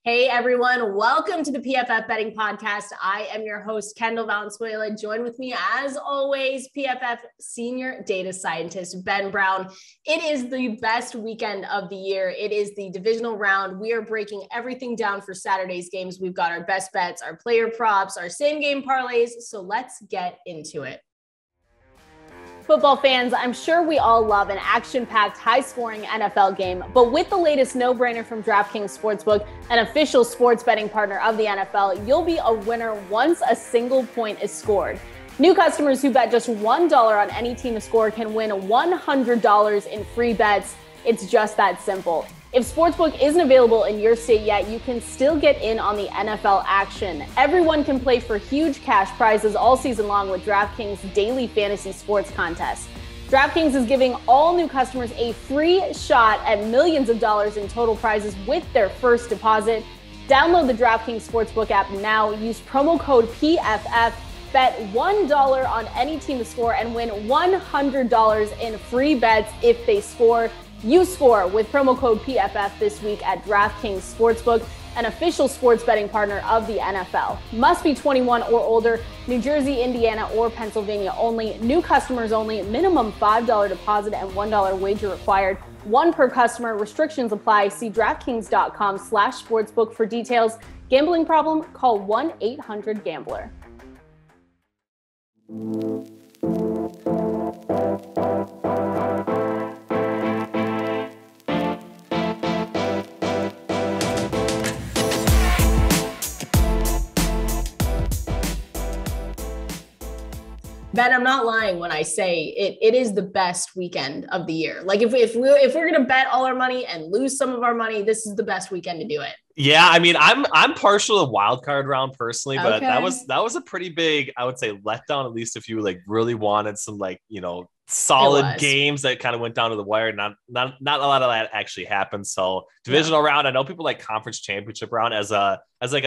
Hey everyone, welcome to the PFF Betting Podcast. I am your host, Kendall Ben. Join with me as always, PFF Senior Data Scientist, Ben Brown. It is the best weekend of the year. It is the divisional round. We are breaking everything down for Saturday's games. We've got our best bets, our player props, our same game parlays. So let's get into it. Football fans, I'm sure we all love an action-packed, high-scoring NFL game, but with the latest no-brainer from DraftKings Sportsbook, an official sports betting partner of the NFL, you'll be a winner once a single point is scored. New customers who bet just $1 on any team to score can win $100 in free bets. It's just that simple. If Sportsbook isn't available in your state yet, you can still get in on the NFL action. Everyone can play for huge cash prizes all season long with DraftKings Daily Fantasy Sports Contest. DraftKings is giving all new customers a free shot at millions of dollars in total prizes with their first deposit. Download the DraftKings Sportsbook app now. Use promo code PFF. Bet $1 on any team to score and win $100 in free bets if they score. You score with promo code PFF this week at DraftKings Sportsbook, an official sports betting partner of the NFL. Must be 21 or older, New Jersey, Indiana, or Pennsylvania only. New customers only. Minimum $5 deposit and $1 wager required. One per customer. Restrictions apply. See DraftKings.com/sportsbook for details. Gambling problem? Call 1-800-GAMBLER. Ben, I'm not lying when I say it is the best weekend of the year. Like if we're going to bet all our money and lose some of our money, this is the best weekend to do it. Yeah, I mean, I'm partial to wild card round personally, but that was a pretty big, I would say, letdown, at least if you like really wanted some solid games that kind of went down to the wire. Not a lot of that actually happened. So divisional round, I know people like conference championship round. As a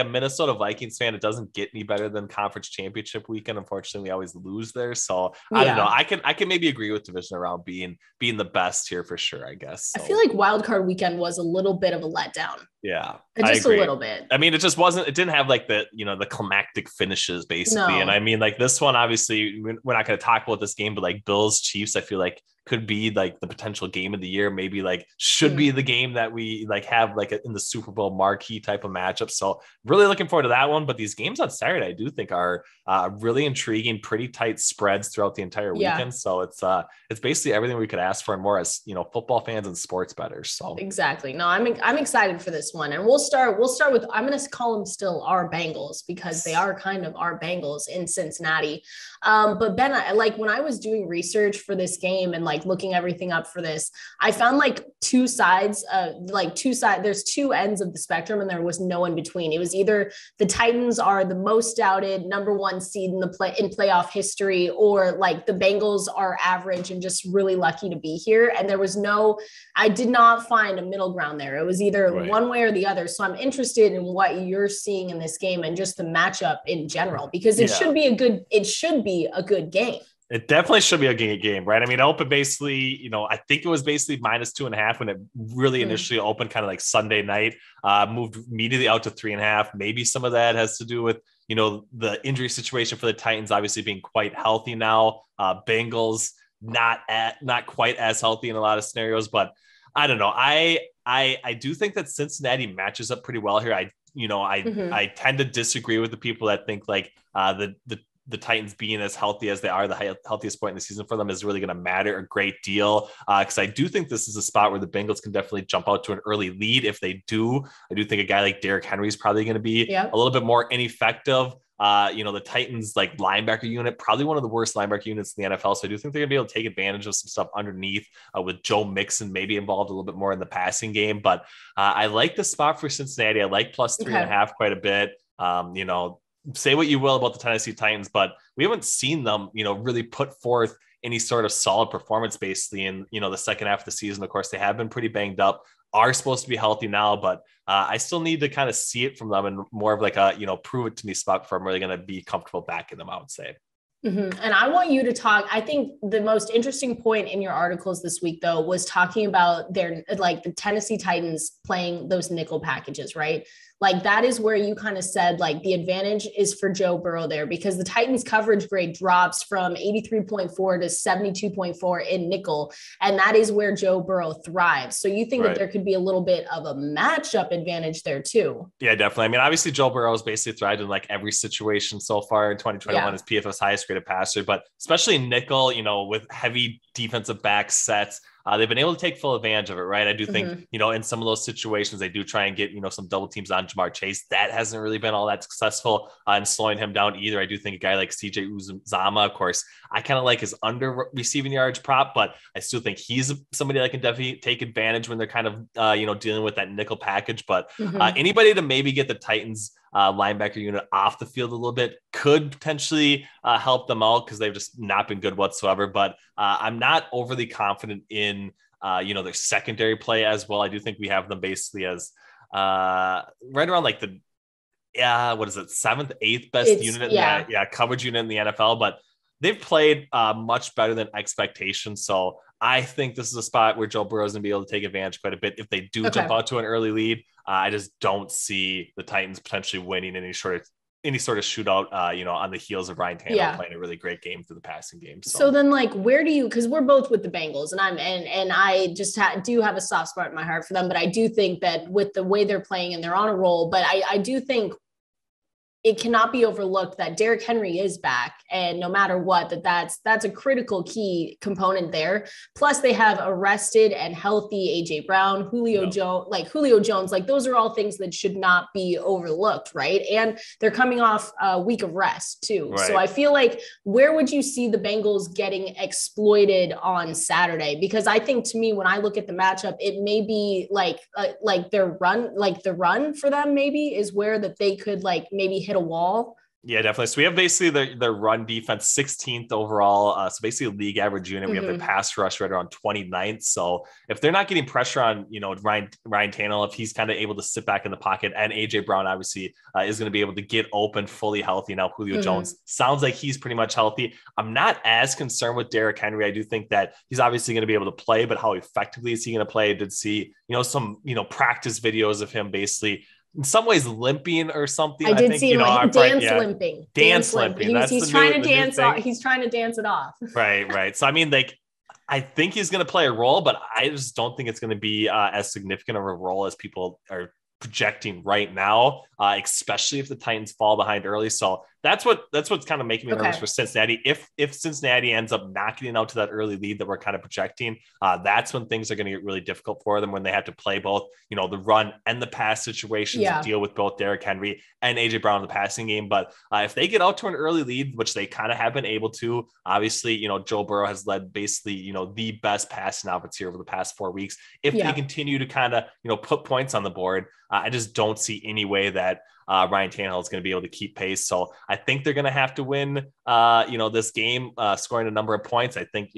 Minnesota Vikings fan, it doesn't get any better than conference championship weekend. Unfortunately, we always lose there. So I don't know. I can maybe agree with divisional round being the best here for sure, I guess. So. I feel like wild card weekend was a little bit of a letdown. Yeah. Just a little bit. I mean, it didn't have like the climactic finishes basically. No. And I mean, like this one, obviously we're not going to talk about this game, but like Bills Chiefs, I feel like could be like the potential game of the year, maybe like should be the game that we like have like in the Super Bowl marquee type of matchup. So really looking forward to that one. But these games on Saturday, I do think are really intriguing, pretty tight spreads throughout the entire weekend. So it's basically everything we could ask for and more as, football fans and sports bettors. So exactly. No, I'm excited for this one. And we'll start with, I'm going to call them still our Bengals because they are kind of our Bengals in Cincinnati. But Ben, when I was doing research for this game and like looking everything up for this, I found like two sides, there's two ends of the spectrum and there was no in between. It was either the Titans are the most doubted number one seed in playoff history, or like the Bengals are average and just really lucky to be here. And I did not find a middle ground there. It was either one way or the other. So I'm interested in what you're seeing in this game and just the matchup in general, because it should be a good game. It definitely should be a good game, right? I mean, it opened basically, I think it was basically -2.5 when it really initially opened kind of like Sunday night, moved immediately out to 3.5. Maybe some of that has to do with, the injury situation for the Titans, obviously being quite healthy now. Bengals not quite as healthy in a lot of scenarios, but I don't know. I do think that Cincinnati matches up pretty well here. I tend to disagree with the people that think like the Titans being as healthy as they are, the healthiest point in the season for them is really going to matter a great deal. Because I do think this is a spot where the Bengals can definitely jump out to an early lead. If they do, I do think a guy like Derrick Henry is probably going to be a little bit more ineffective. The Titans like linebacker unit, probably one of the worst linebacker units in the NFL. So I do think they're gonna be able to take advantage of some stuff underneath with Joe Mixon maybe involved a little bit more in the passing game. But I like the spot for Cincinnati. I like +3.5 quite a bit. Say what you will about the Tennessee Titans, but we haven't seen them, really put forth any sort of solid performance basically in, the second half of the season. Of course, they have been pretty banged up, are supposed to be healthy now, but I still need to kind of see it from them and more of like a, prove it to me spot before I'm really going to be comfortable backing them, I would say. And I want you to talk. I think the most interesting point in your articles this week, though, was talking about the Tennessee Titans playing those nickel packages, right? Like that is where you kind of said like the advantage is for Joe Burrow there, because the Titans coverage grade drops from 83.4 to 72.4 in nickel. And that is where Joe Burrow thrives. So you think that there could be a little bit of a matchup advantage there too? Yeah, definitely. I mean, obviously Joe Burrow has basically thrived in like every situation so far in 2021 as PFF's highest graded passer, but especially in nickel, with heavy defensive back sets, they've been able to take full advantage of it, right? I do think, in some of those situations, they do try and get, some double teams on Jamar Chase. That hasn't really been all that successful in slowing him down either. I do think a guy like CJ Uzomah, of course, I kind of like his under receiving yards prop, but I still think he's somebody that can definitely take advantage when they're kind of, dealing with that nickel package. But anybody to maybe get the Titans linebacker unit off the field a little bit could potentially help them out because they've just not been good whatsoever. But I'm not overly confident in, their secondary play as well. I do think we have them basically as right around like the, what is it, seventh, eighth best unit, coverage unit in the NFL. But they've played much better than expectations. So I think this is a spot where Joe Burrow is going to be able to take advantage quite a bit. If they do jump out to an early lead, I just don't see the Titans potentially winning any sort of shootout, on the heels of Ryan Tannehill playing a really great game through the passing game. So then like, where do you, cause we're both with the Bengals and I just do have a soft spot in my heart for them, but I do think that with the way they're playing and they're on a roll, but I do think it cannot be overlooked that Derrick Henry is back. And no matter what, that's a critical key component there. Plus they have arrested and healthy AJ Brown, Julio Jones, like those are all things that should not be overlooked. Right. And they're coming off a week of rest too. Right. So I feel like where would you see the Bengals getting exploited on Saturday? Because I think to me, when I look at the matchup, it may be like their run, like the run for them maybe is where that they could like maybe hit a wall. Yeah, definitely. So we have basically their run defense 16th overall. So basically league average unit. We have their pass rush right around 29th. So if they're not getting pressure on, Ryan Tannehill, if he's kind of able to sit back in the pocket, and AJ Brown obviously is going to be able to get open fully healthy. Now Julio Jones sounds like he's pretty much healthy. I'm not as concerned with Derrick Henry. I do think that he's obviously going to be able to play, but how effectively is he going to play? I did see, some, practice videos of him basically in some ways limping or something. I did see limping. Dance limping. He's trying to dance off. He's trying to dance it off. Right. So I mean, I think he's going to play a role, but I just don't think it's going to be as significant of a role as people are projecting right now, especially if the Titans fall behind early. So that's what's kind of making me nervous for Cincinnati. If Cincinnati ends up not getting out to that early lead that we're kind of projecting, that's when things are going to get really difficult for them, when they have to play both, the run and the pass situations, deal with both Derrick Henry and AJ Brown in the passing game. But if they get out to an early lead, which they kind of have been able to, obviously, Joe Burrow has led basically, the best passing offense here over the past 4 weeks. If they continue to kind of, put points on the board, I just don't see any way that Ryan Tannehill is going to be able to keep pace. So I think they're going to have to win, this game, scoring a number of points. I think,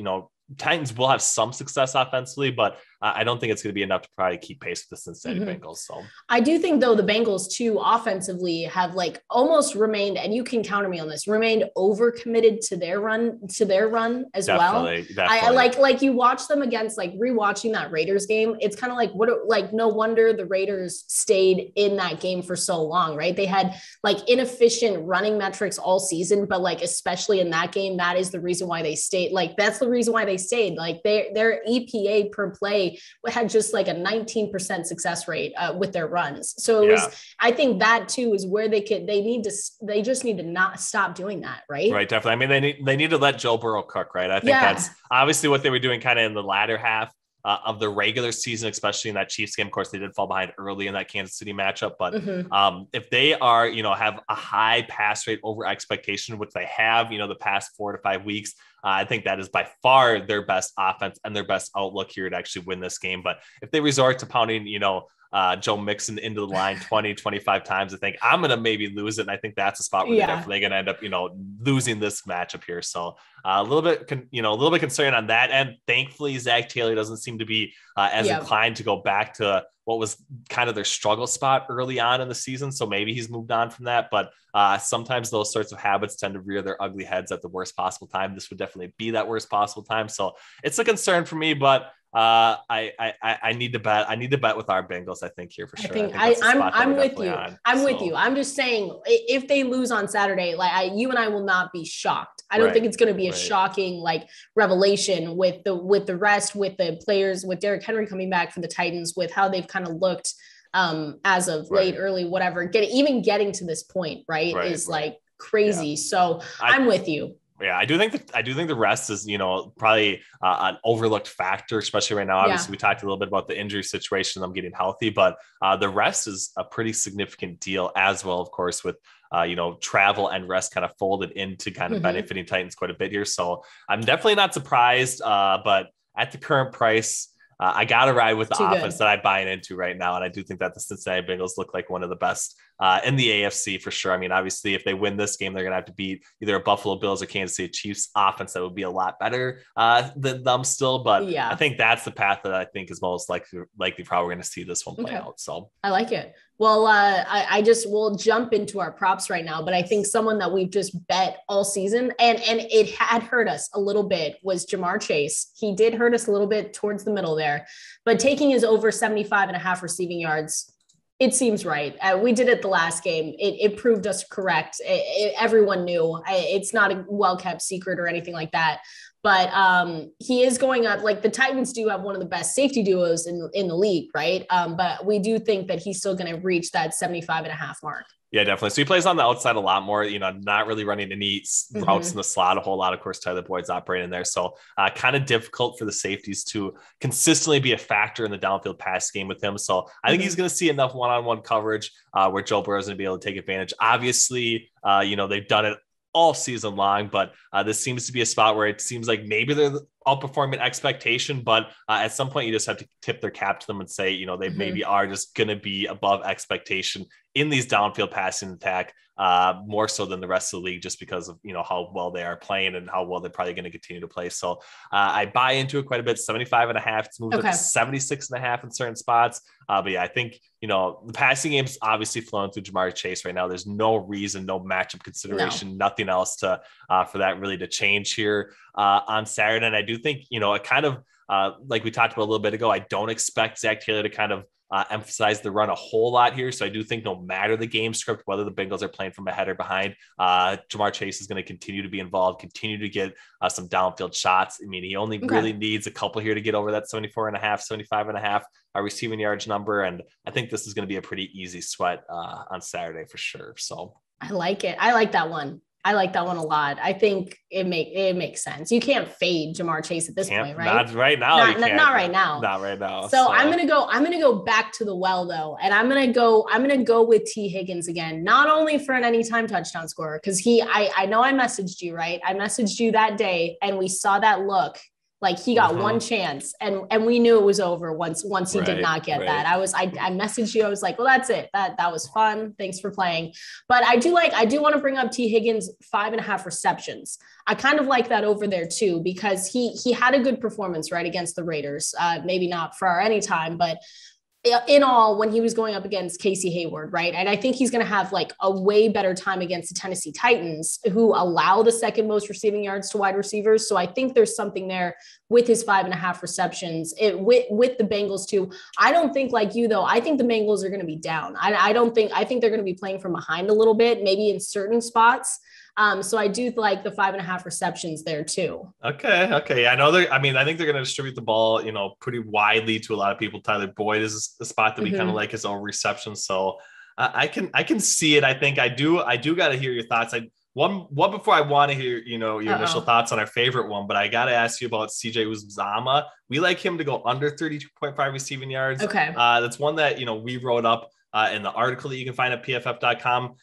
Titans will have some success offensively, but I don't think it's going to be enough to probably keep pace with the Cincinnati Bengals. So I do think though the Bengals too offensively have like almost remained, and you can counter me on this, remained overcommitted to their run as well. Definitely. I like you watch them against like rewatching that Raiders game. It's kind of like no wonder the Raiders stayed in that game for so long, right? They had like inefficient running metrics all season, but like especially in that game, that is the reason why they stayed. Like that's the reason why they stayed. Like their EPA per play had just like a 19% success rate with their runs. So it was, I think that too is where they just need to not stop doing that. Right. Right. Definitely. I mean, they need to let Joe Burrow cook, right? I think that's obviously what they were doing kind of in the latter half of the regular season, especially in that Chiefs game. Of course, they did fall behind early in that Kansas City matchup, but if they are, have a high pass rate over expectation, which they have, the past 4 to 5 weeks, I think that is by far their best offense and their best outlook here to actually win this game. But if they resort to pounding, Joe Mixon into the line 20, 25 times, I think I'm going to maybe lose it. And I think that's a spot where they're definitely going to end up, losing this matchup here. So a little bit concerned on that. And thankfully, Zach Taylor doesn't seem to be as inclined to go back to what was kind of their struggle spot early on in the season. So maybe he's moved on from that, but sometimes those sorts of habits tend to rear their ugly heads at the worst possible time. This would definitely be that worst possible time. So it's a concern for me, but I need to bet. I need to bet with our Bengals, I think, here for sure. I'm with you. With you. I'm just saying, if they lose on Saturday, you and I will not be shocked. I don't think it's going to be a shocking revelation with the rest, with the players, with Derrick Henry coming back for the Titans, with how they've kind of looked as of late, early, whatever. Getting to this point, is crazy. Yeah. So I'm with you. Yeah, I do think the rest is, probably an overlooked factor, especially right now. Obviously, we talked a little bit about the injury situation, them getting healthy, but the rest is a pretty significant deal as well, of course, with travel and rest kind of folded into kind of benefiting Titans quite a bit here. So I'm definitely not surprised, but at the current price, I got to ride with the offense that I'm buying into right now. And I do think that the Cincinnati Bengals look like one of the best in the AFC for sure. I mean, obviously, if they win this game, they're going to have to beat either a Buffalo Bills or Kansas City Chiefs offense that would be a lot better than them still. But I think that's the path that I think is most likely probably going to see this one play out. So I like it. Well, we'll jump into our props right now, but I think someone that we've just bet all season and it had hurt us a little bit was Jamar Chase. He did hurt us a little bit towards the middle there, but taking his over 75.5 receiving yards, it seems right. We did it the last game. It proved us correct. Everyone knew. It's not a well-kept secret or anything like that. But he is going up. The Titans do have one of the best safety duos in the league, right? But we do think that he's still going to reach that 75.5 mark. Yeah, definitely. So he plays on the outside a lot more, not really running any routes in the slot a whole lot. Of course, Tyler Boyd's operating there. So kind of difficult for the safeties to consistently be a factor in the downfield pass game with him. So I think he's going to see enough one-on-one coverage where Joe Burrow is going to be able to take advantage. Obviously, they've done it all season long, but this seems to be a spot where it seems like maybe they're outperforming expectation, but at some point you just have to tip their cap to them and say, they maybe are just going to be above expectation in these downfield passing attack, more so than the rest of the league, just because of, how well they are playing and how well they're probably going to continue to play. So I buy into it quite a bit. 75.5, it's moved up to 76.5 in certain spots. But yeah, I think, the passing game's obviously flowing through Jamar Chase right now. There's no reason, no matchup consideration, nothing else to, for that really to change here on Saturday. And I do think, it kind of, like we talked about a little bit ago, I don't expect Zach Taylor to kind of emphasize the run a whole lot here. So I do think no matter the game script, whether the Bengals are playing from ahead or behind, Jamar Chase is going to continue to be involved, continue to get some downfield shots. I mean, he only really needs a couple here to get over that 75.5 receiving yards number. And I think this is going to be a pretty easy sweat on Saturday for sure. So I like it. I like that one. I like that one a lot. I think it makes sense. You can't fade Jamar Chase at this point, right? Not right now. Not right now. Not right now. So I'm gonna go back to the well though, and I'm gonna go with T. Higgins again. Not only for an anytime touchdown scorer, because I know I messaged you, right? I messaged you that day, and we saw that look. He got one chance and we knew it was over once he did not get that. I messaged you. I was like, well, that's it. That was fun. Thanks for playing. But I do want to bring up T. Higgins 5.5 receptions. I kind of like that over there too, because he had a good performance, right, against the Raiders. Maybe not for our anytime, but in all, when he was going up against Casey Hayward, right? And I think he's going to have a way better time against the Tennessee Titans, who allow the second most receiving yards to wide receivers. So I think there's something there with his 5.5 receptions with the Bengals too. I don't think like you though. I think the Bengals are going to be down. I think they're going to be playing from behind a little bit, maybe in certain spots. So I do like the 5.5 receptions there too. Okay. I think they're going to distribute the ball, pretty widely to a lot of people. Tyler Boyd is the spot that we kind of like his own reception. So I can see it. I think I do got to hear your thoughts. One before I want to hear, your initial thoughts on our favorite one, but I got to ask you about CJ Uzomah. We like him to go under 32.5 receiving yards. Okay. That's one that, we wrote up in the article that you can find at PFF.com.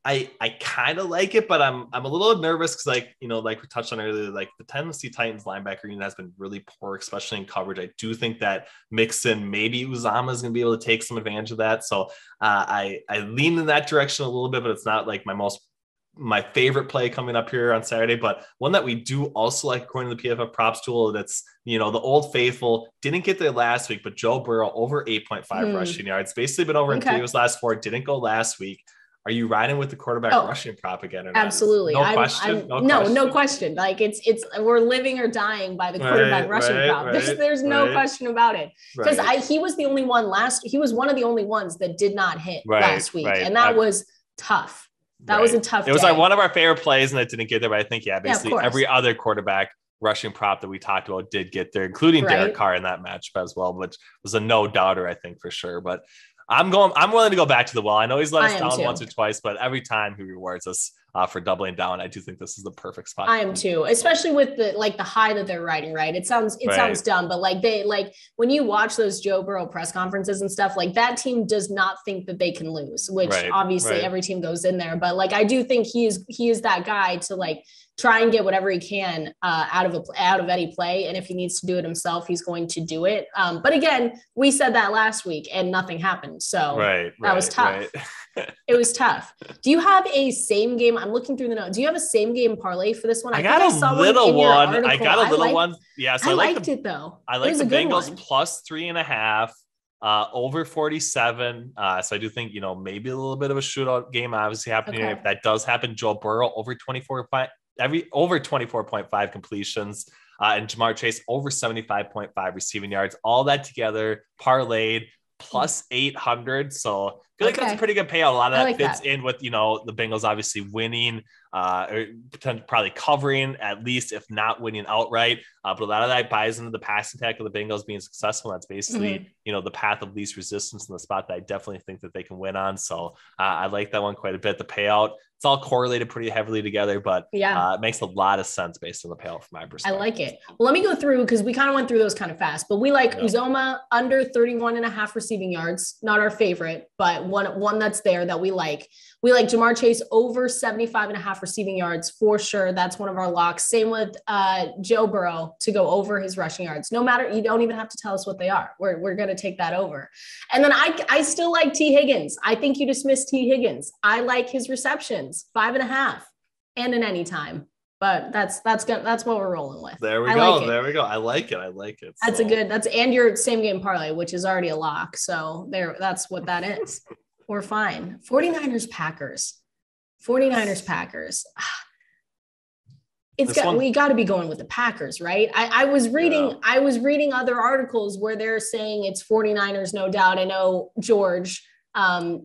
I kind of like it, but I'm a little nervous because, like, you know, like we touched on earlier, like the Tennessee Titans linebacker unit has been really poor, especially in coverage. I do think that Mixon, maybe Uzama is going to be able to take some advantage of that. So I lean in that direction a little bit, but it's not like my favorite play coming up here on Saturday. But one that we do also like, according to the PFF props tool, that's, you know, the old faithful, didn't get there last week, but Joe Burrow over 8.5 rushing yards, basically been over in 3 of his last 4, didn't go last week. Are you riding with the quarterback rushing prop again or not? Absolutely. No question. No question. Like it's we're living or dying by the quarterback rushing prop. There's no question about it. Because he was the only one he was one of the only ones that did not hit last week. And that was tough. That was a tough It was day. like one of our favorite plays and it didn't get there, but I think, basically every other quarterback rushing prop that we talked about did get there, including Derek Carr in that matchup as well, which was a no doubter, I think, for sure. But I'm willing to go back to the well. I know he's let us down once or twice, but every time he rewards us for doubling down, I do think this is the perfect spot. I am too, especially with the high that they're riding, right? It sounds dumb, but when you watch those Joe Burrow press conferences and stuff, like that team does not think that they can lose, which obviously every team goes in there. But like, I do think he is that guy to like try and get whatever he can out of any play. And if he needs to do it himself, he's going to do it. But again, we said that last week and nothing happened. So that was tough. It was tough. Do you have a same game? I'm looking through the notes. Do you have a same game parlay for this one? I got a little one. Yeah. So I liked it though. I like the Bengals plus 3.5. Over 47. So I do think, you know, maybe a little bit of a shootout game obviously happening. If that does happen, Joe Burrow over 24.5 completions, and Jamar Chase over 75.5 receiving yards, all that together parlayed plus 800. So I feel like that's a pretty good payout. A lot of that fits in with, you know, the Bengals obviously winning, or probably covering at least, if not winning outright. But a lot of that buys into the passing attack of the Bengals being successful. That's basically, you know, the path of least resistance in the spot that I definitely think that they can win on. So I like that one quite a bit. The payout, it's all correlated pretty heavily together, but it makes a lot of sense based on the payout from my perspective. I like it. Well, let me go through, because we kind of went through those kind of fast, but we like Uzoma under 31.5 receiving yards. Not our favorite, but one that's there that we like. We like Jamar Chase over 75.5 receiving yards for sure. That's one of our locks. Same with Joe Burrow to go over his rushing yards. No matter, you don't even have to tell us what they are. We're going to take that over. And then I still like T. Higgins. I think you dismissed T. Higgins. I like his receptions, 5.5 and an anytime. But that's what we're rolling with. There we go. There we go. I like it. That's and your same game parlay, which is already a lock. So that's what that is. We're fine. 49ers Packers. We got to be going with the Packers, right? I was reading other articles where they're saying it's 49ers, no doubt. I know George, our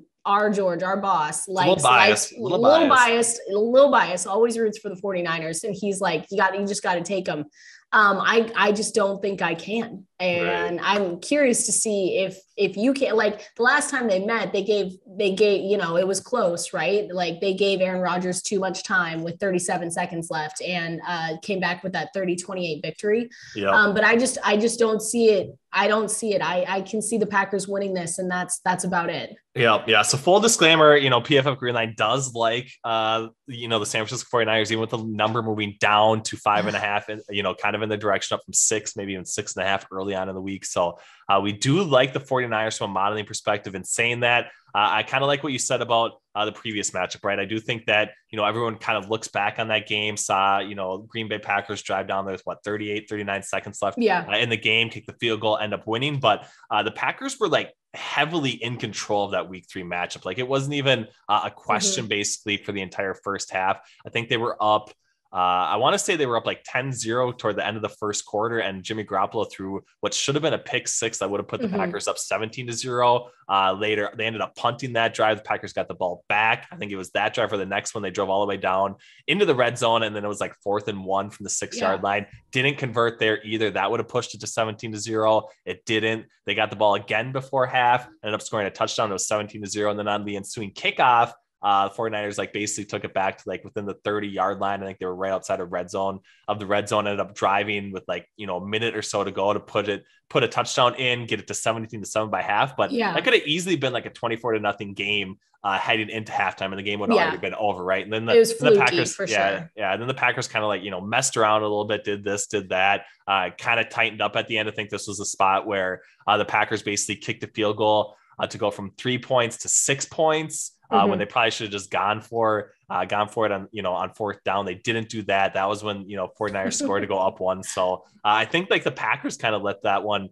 boss, likes a little biased, always roots for the 49ers. And he's like, you just got to take them. I just don't think I can. And I'm curious to see if you can, like the last time they met, they gave, you know, it was close, right? Like they gave Aaron Rodgers too much time with 37 seconds left and came back with that 30-28 victory. But I just don't see it. I don't see it. I can see the Packers winning this, and that's about it. Yeah. So full disclaimer, you know, PFF Greenline does like, you know, the San Francisco 49ers, even with the number moving down to 5.5 and, you know, kind of in the direction up from 6, maybe even 6.5 early on in the week. So we do like the 49ers from a modeling perspective. And saying that, I kind of like what you said about the previous matchup, right? I do think that, you know, everyone kind of looks back on that game, saw, you know, Green Bay Packers drive down there with 39 seconds left in the game, kick the field goal, end up winning. But the Packers were like heavily in control of that week 3 matchup. Like it wasn't even a question basically for the entire first half. I think they were up. I want to say they were up like 10-0 toward the end of the first quarter, and Jimmy Garoppolo threw what should have been a pick 6 that would have put the Packers up 17-0. Later, they ended up punting that drive. The Packers got the ball back. I think it was that drive or the next one. They drove all the way down into the red zone, and then it was like 4th and 1 from the 6-yard line. Didn't convert there either. That would have pushed it to 17-0. It didn't. They got the ball again before half, ended up scoring a touchdown. It was 17-0, and then on the ensuing kickoff, The 49ers like basically took it back to like within the 30-yard line. I think they were right outside of the red zone, ended up driving with like, a minute or so to go to put a touchdown in, get it to 17-7 by half. But that could have easily been like a 24-0 game heading into halftime, and the game would have already been over. Right. And then the Packers, for sure. And then the Packers kind of like, messed around a little bit, did this, did that, kind of tightened up at the end. I think this was a spot where the Packers basically kicked a field goal to go from 3 points to 6 points. When they probably should have just gone for it on fourth down. They didn't do that. That was when, 49ers scored to go up one. So I think like the Packers kind of let that one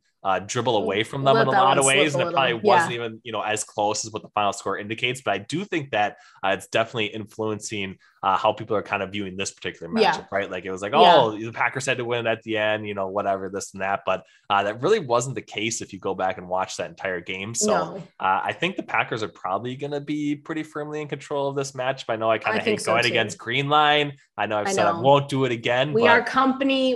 dribble away from them in a lot of ways. And it probably wasn't even, as close as what the final score indicates. But I do think that it's definitely influencing how people are kind of viewing this particular matchup, right? Like it was like, the Packers had to win at the end, whatever, this and that. But that really wasn't the case if you go back and watch that entire game. So I think the Packers are probably going to be pretty firmly in control of this matchup. I know I kind of hate going against Green Line. I know I've said I won't do it again. We are company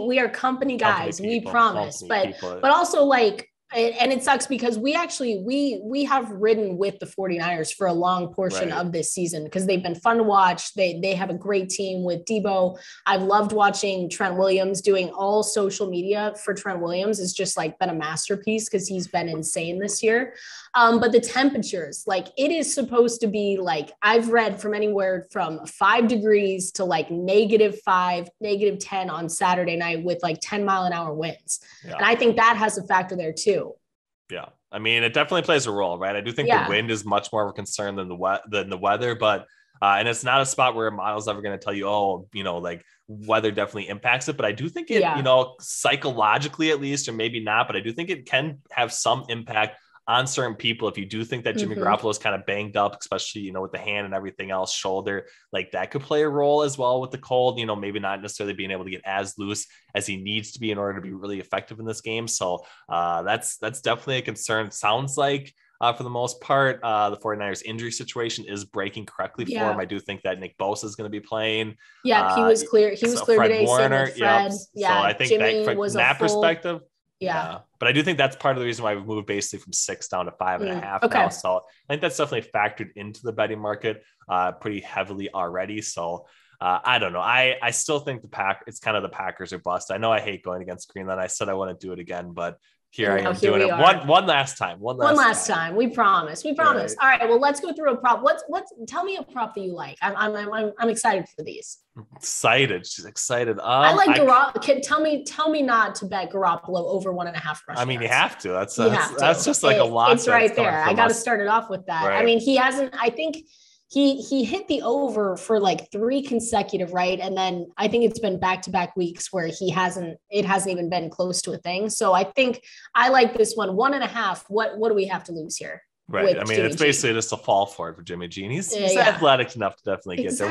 guys. We promise. But also like, and it sucks because we have ridden with the 49ers for a long portion of this season because they've been fun to watch. They have a great team with Debo. I've loved watching Trent Williams. Doing all social media for Trent Williams has just like been a masterpiece because he's been insane this year. But the temperatures, like it is supposed to be like, I've read from anywhere from 5 degrees to like -5, -10 on Saturday night with like 10-mile-an-hour winds. Yeah. And I think that has a factor there too. Yeah. I mean, it definitely plays a role, right? I do think the wind is much more of a concern than the weather, but and it's not a spot where a model's ever going to tell you, like weather definitely impacts it. But I do think it, psychologically at least, or maybe not, but I do think it can have some impact on certain people. If you do think that Jimmy Garoppolo is kind of banged up, especially, with the hand and everything else, shoulder, like that could play a role as well with the cold, maybe not necessarily being able to get as loose as he needs to be in order to be really effective in this game. So that's definitely a concern. Sounds like for the most part, the 49ers injury situation is breaking correctly for him. I do think that Nick Bosa is going to be playing. Yeah, he was clear. He was clear Fred today. Warner, Fred. Yeah, so I think Jimmy that from that perspective, yeah. But I do think that's part of the reason why we've moved basically from 6 down to 5.5 now. So I think that's definitely factored into the betting market pretty heavily already. So I don't know. I still think it's kind of the Packers are bust. I know I hate going against Greenland. I said I want to do it again, but here I am doing it one last time. One last time. We promise. All right. Well, let's go through a prop. Tell me a prop that you like. I'm excited for these. Excited. She's excited. I like Garoppolo. Tell me not to bet Garoppolo over 1.5 rushing. I mean, you have to. That's just like a lot. It's right there. I got to start it off with that. Right. I mean, he hasn't. I think he hit the over for like 3 consecutive, right? And then I think it's been back-to-back weeks where it hasn't even been close to a thing. So I think I like this one. 1.5. What do we have to lose here? Right. I mean, Jimmy it's basically just a fall for it for Jimmy G. And he's athletic enough to definitely get there.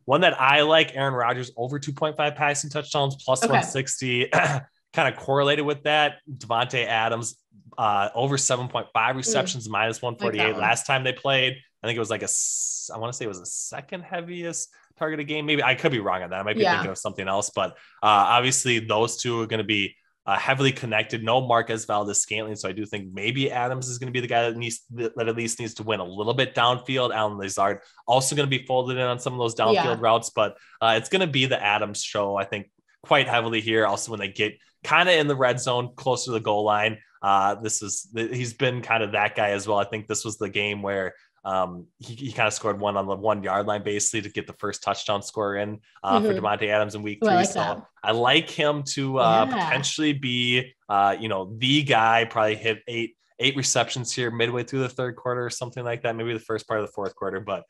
One that I like, Aaron Rodgers over 2.5 passing touchdowns plus 160, kind of correlated with that. Devontae Adams over 7.5 receptions minus 148 last time they played. I think it was like I want to say it was the second heaviest targeted game. Maybe I could be wrong on that. I might be thinking of something else, but obviously those two are going to be heavily connected. No Marquez Valdes-Scantling. So I do think maybe Adams is going to be the guy that at least needs to win a little bit downfield. Alan Lazard also going to be folded in on some of those downfield routes, but it's going to be the Adams show, I think, quite heavily here. Also, when they get kind of in the red zone, closer to the goal line, he's been kind of that guy as well. I think this was the game where he kind of scored one on the 1 yard line basically to get the first touchdown score in for Devontae Adams in week 3. I like him to potentially be, the guy, probably hit eight receptions here midway through the third quarter or something like that. Maybe the first part of the fourth quarter, but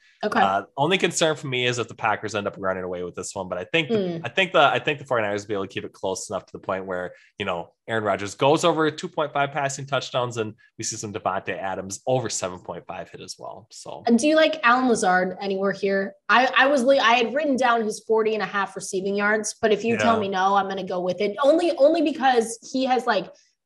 only concern for me is if the Packers end up running away with this one. But I think the 49ers will be able to keep it close enough to the point where, Aaron Rodgers goes over 2.5 passing touchdowns and we see some Devontae Adams over 7.5 hit as well. So do you like Alan Lazard anywhere here? I had written down his 40.5 receiving yards, but if you tell me no, I'm going to go with it only because he has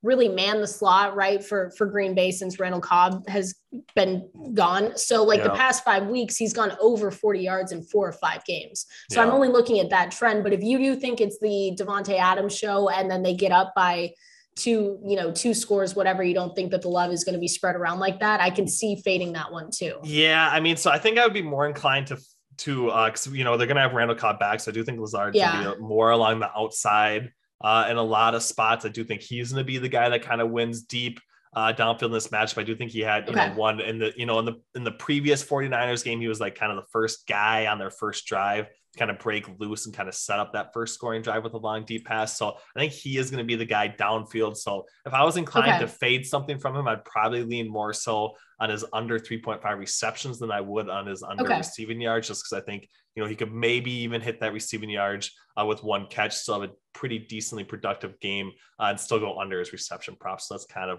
really manned the slot, right, for Green Bay since Randall Cobb has been gone. So the past 5 weeks, he's gone over 40 yards in 4 or 5 games. So I'm only looking at that trend. But if you do think it's the Devontae Adams show and then they get up by two scores, whatever, you don't think that the love is going to be spread around like that, I can see fading that one too. Yeah. I mean, so I think I would be more inclined to because they're going to have Randall Cobb back. So I do think Lazard's going to be more along the outside in a lot of spots. I do think he's going to be the guy that kind of wins deep downfield in this matchup. I do think he had, one in the previous 49ers game, he was like kind of the first guy on their first drive to kind of break loose and kind of set up that first scoring drive with a long deep pass. So I think he is going to be the guy downfield. So if I was inclined to fade something from him, I'd probably lean more so on his under 3.5 receptions than I would on his under receiving yards, just because I think, he could maybe even hit that receiving yards with one catch, still have a pretty decently productive game and still go under his reception props. So that's kind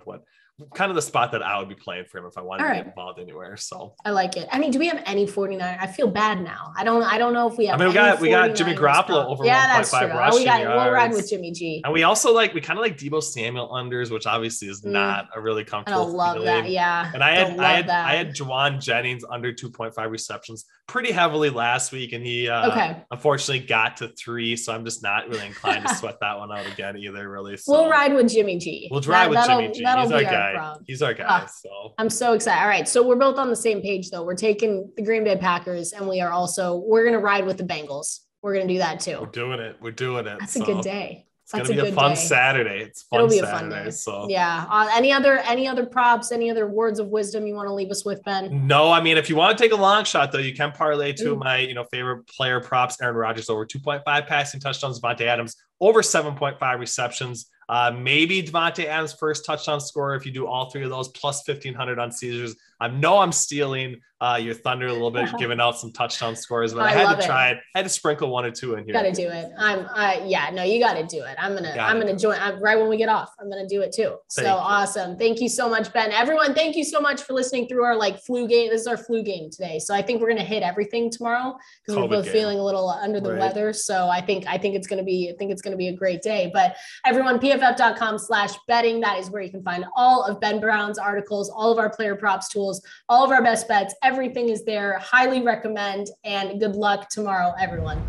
of the spot that I would be playing for him if I wanted to get involved anywhere. So I like it. I mean, do we have any 49? I feel bad now. I don't know if we have. I mean, we got Jimmy Garoppolo over 1.5 rushing yards. We'll ride with Jimmy G. And we also we kind of like Deebo Samuel unders, which obviously is not a really comfortable. I don't love that. Yeah. And I had Juwan Jennings under 2.5 receptions pretty heavily last week, and he unfortunately got to 3. So I'm just not really inclined to sweat that one out again either. Really. So we'll ride with Jimmy G. We'll ride with Jimmy G. He's our guy. He's our guy. So I'm so excited. All right. So we're both on the same page though. We're taking the Green Bay Packers and we're going to ride with the Bengals. We're going to do that too. We're doing it. That's a good day. It's going to be a fun Saturday. It's fun. It'll be Saturday, a fun day. So yeah. Any other props, any other words of wisdom you want to leave us with, Ben? No, I mean, if you want to take a long shot though, you can parlay two of my, favorite player props, Aaron Rodgers over 2.5 passing touchdowns, Devontae Adams over 7.5 receptions. Maybe Devontae Adams first touchdown scorer if you do all 3 of those plus 1,500 on Caesars. I know I'm stealing your thunder a little bit, giving out some touchdown scores, but I had to try it. I had to sprinkle 1 or 2 in here. Got to do it. You got to do it. I'm gonna join right when we get off. I'm gonna do it too. Awesome. Thank you so much, Ben. Everyone, thank you so much for listening through our flu game. This is our flu game today, so I think we're gonna hit everything tomorrow because we're both feeling a little under the weather. So I think it's gonna be a great day. But everyone, PFF.com/betting. That is where you can find all of Ben Brown's articles, all of our player props tools, all of our best bets. Everything is there. Highly recommend, and good luck tomorrow, everyone.